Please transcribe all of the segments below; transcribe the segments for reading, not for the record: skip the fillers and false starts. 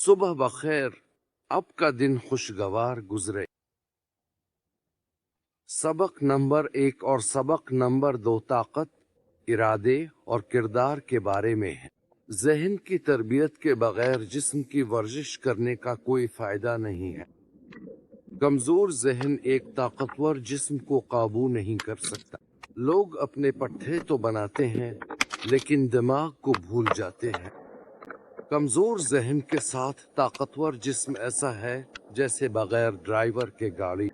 صبح بخیر، اب کا دن خوشگوار گزرے۔ سبق نمبر 1 اور سبق نمبر 2 طاقت، ارادے اور کردار کے بارے میں ہے۔ ذہن کی تربیت کے بغیر جسم کی ورزش کرنے کا کوئی فائدہ نہیں ہے۔ کمزور ذہن ایک طاقتور جسم کو قابو نہیں کر سکتا۔ لوگ اپنے پٹھے تو بناتے ہیں لیکن دماغ کو بھول جاتے ہیں۔ کمزور ذہن کے ساتھ طاقتور جسم ایسا ہے جیسے بغیر ڈرائیور کے گاڑی۔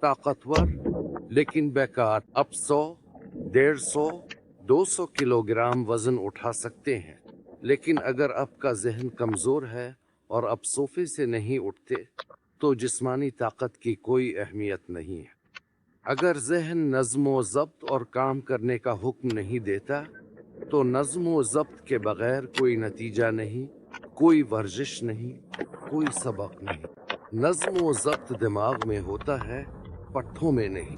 طاقتور لیکن بیکار۔ اب 100، 150، 200 کلوگرام وزن اٹھا سکتے ہیں، لیکن اگر آپ کا ذہن کمزور ہے اور آپ صوفے سے نہیں اٹھتے تو جسمانی طاقت کی کوئی اہمیت نہیں ہے۔ اگر ذہن نظم و ضبط اور کام کرنے کا حکم نہیں دیتا تو نظم و ضبط کے بغیر کوئی نتیجہ نہیں، کوئی ورزش نہیں، کوئی سبق نہیں۔ نظم و ضبط دماغ میں ہوتا ہے، پٹھوں میں نہیں۔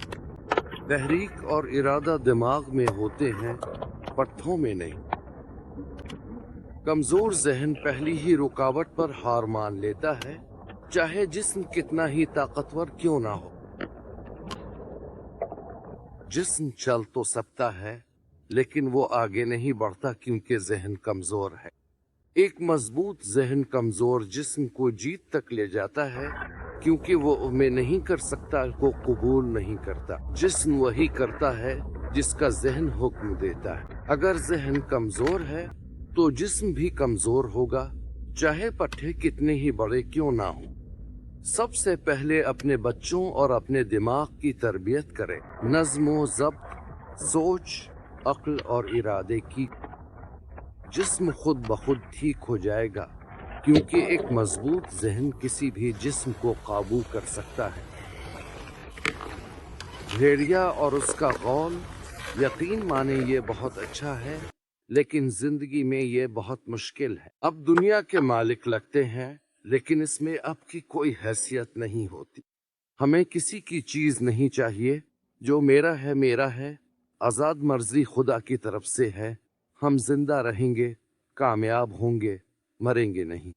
تحریک اور ارادہ دماغ میں ہوتے ہیں، پٹھوں میں نہیں۔ کمزور ذہن پہلی ہی رکاوٹ پر ہار مان لیتا ہے، چاہے جسم کتنا ہی طاقتور کیوں نہ ہو۔ جسم چل تو سکتا ہے لیکن وہ آگے نہیں بڑھتا کیونکہ ذہن کمزور ہے۔ ایک مضبوط ذہن کمزور جسم کو جیت تک لے جاتا ہے کیونکہ وہ میں نہیں کر سکتا کو قبول نہیں کرتا۔ جسم وہی کرتا ہے جس کا ذہن حکم دیتا ہے۔ اگر ذہن کمزور ہے تو جسم بھی کمزور ہوگا، چاہے پٹھے کتنے ہی بڑے کیوں نہ ہوں۔ سب سے پہلے اپنے بچوں اور اپنے دماغ کی تربیت کریں۔ نظم و ضبط، سوچ، عقل اور ارادے کی۔ جسم خود بخود ٹھیک ہو جائے گا کیونکہ ایک مضبوط ذہن کسی بھی جسم کو قابو کر سکتا ہے۔ بھیڑیا اور اس کا غول، یقین مانے یہ بہت اچھا ہے لیکن زندگی میں یہ بہت مشکل ہے۔ اب دنیا کے مالک لگتے ہیں لیکن اس میں اب کی کوئی حیثیت نہیں ہوتی۔ ہمیں کسی کی چیز نہیں چاہیے، جو میرا ہے میرا ہے، آزاد مرضی خدا کی طرف سے ہے۔ ہم زندہ رہیں گے، کامیاب ہوں گے، مریں گے نہیں۔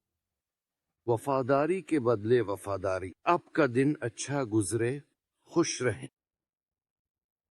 وفاداری کے بدلے وفاداری۔ اب کا دن اچھا گزرے، خوش رہیں۔